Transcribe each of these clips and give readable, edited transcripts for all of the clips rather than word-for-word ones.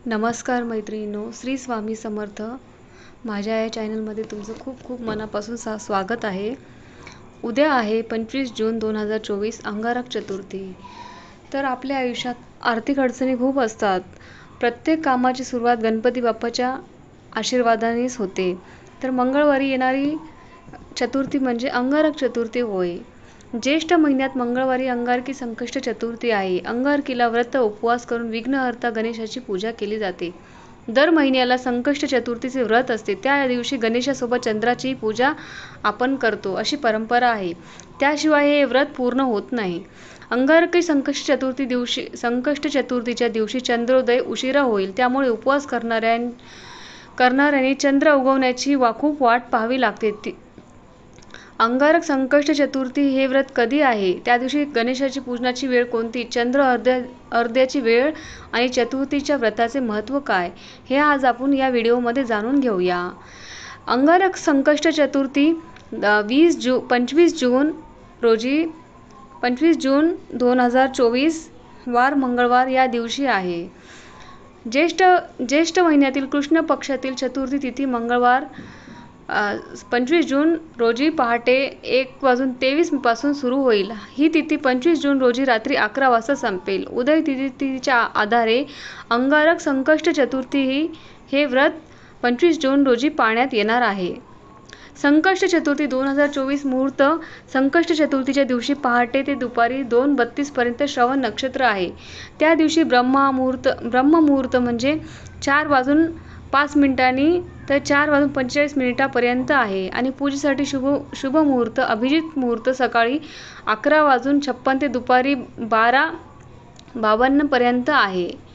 नमस्कार मैत्रिणींनो, श्री स्वामी समर्थ. माझ्या या चॅनलमध्ये तुमचं खूप खूप मनापासून स्वागत आहे. उद्या आहे 25 जून 2024 अंगारक चतुर्थी. तर आपल्या आयुष्यात आर्थिक अडचणी खूप असतात. प्रत्येक कामाची सुरुवात गणपती बाप्पाच्या आशीर्वादानेच होते. तर मंगळवारी येणारी चतुर्थी म्हणजे अंगारक चतुर्थी होय. ज्येष्ठ महिन्यात मंगळवारी अंगारकी संकष्ट चतुर्थी आहे. अंगारकीला व्रत उपवास करून विघ्नहर्ता गणेशाची पूजा केली जाते. दर महिन्याला संकष्ट चतुर्थीचे व्रत असते. त्या दिवशी गणेशासोबत चंद्राची पूजा आपण करतो अशी परंपरा आहे. त्याशिवाय हे व्रत पूर्ण होत नाही. अंगारकी संकष्ट चतुर्थीच्या दिवशी चंद्रोदय उशिरा होईल. त्यामुळे उपवास करणाऱ्यांनी चंद्र उगवण्याची खूप वाट पाहावी लागते. अंगारक संकष्ट चतुर्थी हे व्रत कधी आहे, त्या दिवशी गणेशाची पूजनाची वेळ कोणती, चंद्र अर्ध्याची वेळ आणि चतुर्थीच्या व्रताचे महत्त्व काय, हे आज आपण या व्हिडिओमध्ये जाणून घेऊया. अंगारक संकष्ट चतुर्थी 25 जून 2024 वार मंगळवार या दिवशी आहे. ज्येष्ठ महिन्यातील कृष्ण पक्षातील चतुर्थी तिथी मंगळवार 25 जून रोजी पहाटे 1:23 पासून सुरू होईल. ही तिथी 25 जून रोजी रात्री 11 वाजता संपेल. उदय तिथीच्या आधारे अंगारक संकष्ट चतुर्थी हे व्रत 25 जून रोजी पाळण्यात येणार आहे. संकष्ट चतुर्थी 2024 मुहूर्त. संकष्ट चतुर्थीच्या दिवशी पहाटे ते दुपारी 2:32 पर्यंत श्रवण नक्षत्र आहे. त्या दिवशी ब्रह्ममुहूर्त म्हणजे 4:05 तर 4:45 पर्यंत आहे आणि पूजेसाठी शुभ मुहूर्त अभिजित मुहूर्त सकाळी 11:56 ते दुपारी 12:52 पर्यंत आहे.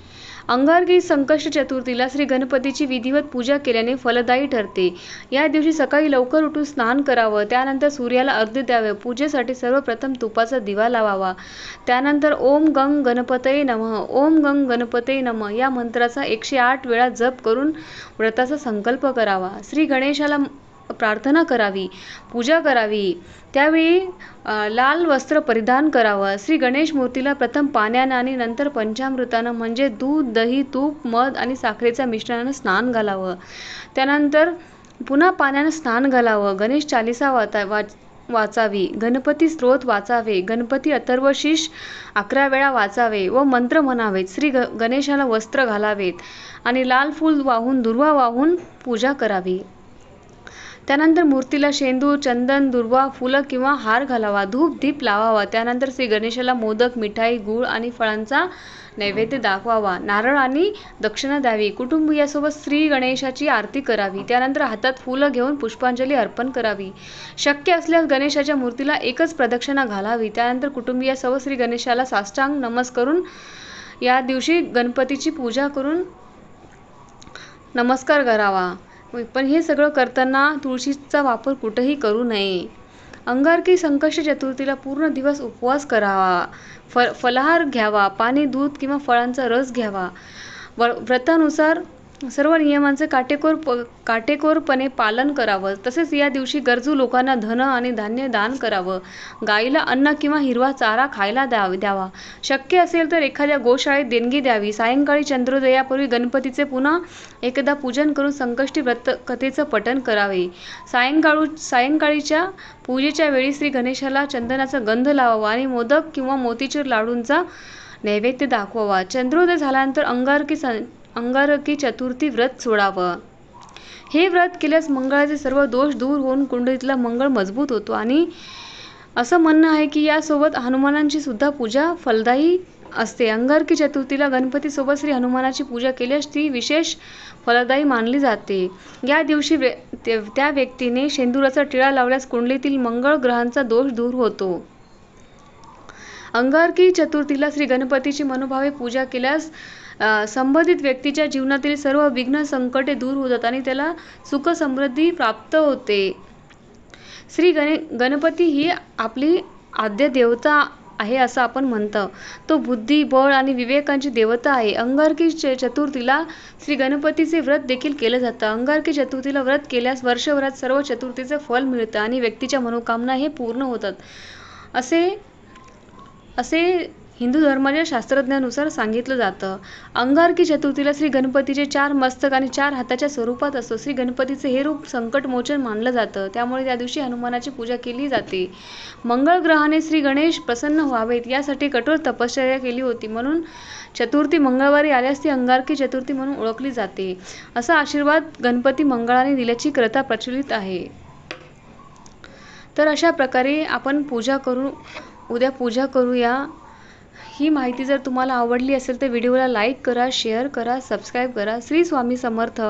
अंगारकी संकष्ट चतुर्थीला श्री गणपतीची विधिवत पूजा केल्याने फलदायी ठरते. या दिवशी सकाळी लवकर उठून स्नान करावं, त्यानंतर सूर्याला अर्घ्य द्यावे. पूजेसाठी सर्वप्रथम तुपाचा दिवा लावावा. त्यानंतर ओम गंग गणपतये नमः, ओम गंग गणपतये नमः या मंत्राचा 108 वेळा जप करून व्रताचा संकल्प करावा. श्री गणेशाला प्रार्थना करावी, पूजा करावी. त्यावेळी लाल वस्त्र परिधान करावं. श्री गणेश मूर्तीला प्रथम पाण्यानं आणि नंतर पंचामृतानं म्हणजे दूध, दही, तूप, मध आणि साखरेच्या मिश्रणानं स्नान घालावं. त्यानंतर पुन्हा पाण्यानं स्नान घालावं. गणेश चालीसा वाचावी, गणपती स्तोत्र वाचावे, गणपती अथर्वशीर्ष 11 वेळा वाचावे व मंत्र म्हणावेत. श्री गणेशाला वस्त्र घालावेत आणि लाल फूल वाहून दुर्वा वाहून पूजा करावी. त्यानंतर मूर्तीला शेंदूर, चंदन, दुर्वा, फुलं किंवा हार घालावा. धूप दीप लावावा. त्यानंतर श्री गणेशाला मोदक, मिठाई, गूळ आणि फळांचा नैवेद्य दाखवावा. नारळ आणि दक्षिणा द्यावी. कुटुंबियासोबत श्री गणेशाची आरती करावी. त्यानंतर हातात फुलं घेऊन पुष्पांजली अर्पण करावी. शक्य असल्यास गणेशाच्या मूर्तीला एकच प्रदक्षिणा घालावी. त्यानंतर कुटुंबियासोबत श्री गणेशाला साष्टांग नमस्कार करून या दिवशी गणपतीची पूजा करून नमस्कार करावा. पण हे सगळं करताना तुळशीचा वापर कुठेही करू नये. अंगारकी संकष्ट चतुर्थीला पूर्ण दिवस उपवास करावा. फलाहार घ्यावा. पाणी, दूध किंवा फळांचा रस घ्यावा. व्रतानुसार सर्व नियमांचे काटेकोरपणे पालन करावं. तसेच या दिवशी गरजू लोकांना धन आणि धान्य दान करावं. गायीला अन्न किंवा हिरवा चारा खायला द्यावा. शक्य असेल तर एखाद्या गोशाळेत देणगी द्यावी. सायंकाळी चंद्रोदयापूर्वी गणपतीचे पुन्हा एकदा पूजन करून संकष्टी व्रत कथेचं पठण करावे. सायंकाळीच्या पूजेच्या वेळी श्री गणेशाला चंदनाचा गंध लावावा आणि मोदक किंवा मोतीचूर लाडूंचा नैवेद्य दाखवावा. चंद्रोदय झाल्यानंतर अंगारकी चतुर्थी व्रत सोडावं. हे व्रत केल्यास मंगळाचे सर्व दोष दूर होऊन कुंडलीतला मंगळ मजबूत होतो आणि असं म्हणणं आहे की यासोबत हनुमानांची सुद्धा पूजा फलदायी असते. अंगारकी चतुर्थीला गणपतीसोबत श्री हनुमानाची पूजा केल्यास ती विशेष फलदायी मानली जाते. या दिवशी त्या व्यक्तीने शेंदुराचा टिळा लावल्यास कुंडलीतील मंगळ ग्रहांचा दोष दूर होतो. अंगारकी चतुर्थीला श्री गणपतीची मनोभावे पूजा केल्यास संबंधित व्यक्तीच्या जीवनातील सर्व विघ्न संकटे दूर होतात आणि त्याला सुख समृद्धी प्राप्त होते. श्री गणपती ही आपली आद्य देवता आहे असं आपण म्हणतो. तो बुद्धी, बळ आणि विवेकांची देवता आहे. अंगारकी चतुर्थीला श्री गणपतीचे व्रत देखील केलं जातं. अंगारकी चतुर्थीला व्रत केल्यास वर्षभरात सर्व चतुर्थीचं फल मिळतं आणि व्यक्तीच्या मनोकामना हे पूर्ण होतात असे हिंदू धर्माच्या शास्त्रज्ञानुसार सांगितलं जातं. अंगारकी चतुर्थीला श्री गणपतीचे 4 मस्तक आणि 4 हाताच्या स्वरूपात असतो. श्री गणपतीचे हे रूप संकटमोचन मानलं जातं. त्यामुळे त्या दिवशी हनुमानाची पूजा केली जाते. मंगळ ग्रहाने श्री गणेश प्रसन्न व्हावेत यासाठी कठोर तपश्चर्या केली होती. म्हणून चतुर्थी मंगळवारी आल्यास ती अंगारकी चतुर्थी म्हणून ओळखली जाते. असा आशीर्वाद गणपती मंगळाने दिल्याची प्रथा प्रचलित आहे. तर अशा प्रकारे आपण उद्या पूजा करूया. ही माहिती जर तुम्हाला आवडली असेल तर व्हिडिओला लाईक करा, शेअर करा, सबस्क्राईब करा. श्री स्वामी समर्थ.